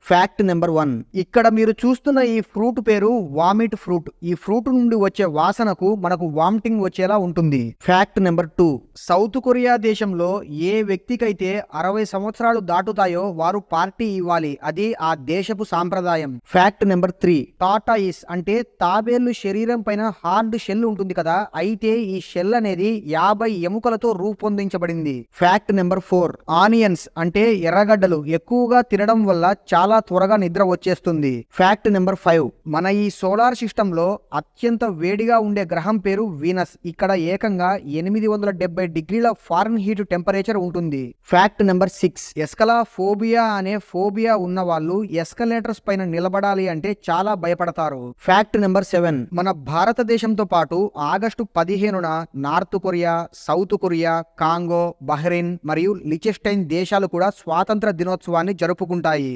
Fact number 1. ఇక్కడ మీరు చూస్తున్న ఈ ఫ్రూట్ పేరు వామిట్ ఫ్రూట్. ఈ ఫ్రూట్ నుండి వచ్చే వాసనకు మనకు వామిటింగ్ వచ్చేలా ఉంటుంది. Fact number 2. సౌత్ కొరియా దేశంలో ఏ వ్యక్తికైతే 60 సంవత్సరాలు దాటుతాయో వారు పార్టీ ఇవ్వాలి. అది ఆ దేశపు సాంప్రదాయం. Fact number 3. టాటాయిస్ అంటే తాబేళ్లు శరీరం పైన హార్డ్ షెల్ ఉంటుంది కదా, అయితే ఈ షెల్ అనేది 50 ఎముకలతో రూపొందించబడింది. Fact number 4. ఆనియన్స్ అంటే ఎర్రగడ్డలు ఎక్కువగా తినడం వల్ల చాలా త్వరగా నిద్ర వచ్చేస్తుంది. Fact number 5. మన ఈ సోలార్ సిస్టమ్ లో అత్యంత వేడిగా ఉండే గ్రహం పేరు వీనస్. ఇక్కడ ఏకంగా 870 డిగ్రీల ఫారెన్ హీట్ టెంపరేచర్ ఉంటుంది. Fact number 6. ఎస్కలాఫోబియా అనే ఫోబియా ఉన్న వాళ్ళు ఎస్కలేటర్స్ పైన నిలబడాలి అంటే చాలా భయపడతారు. Fact number 7. మన భారతదేశంతో పాటు ఆగస్టు 15న North Korea, South Korea, Congo, Bahrain మరియు లిచెస్టైన్ దేశాలు కూడా స్వాతంత్ర దినోత్సవాన్ని జరుపుకుంటాయి.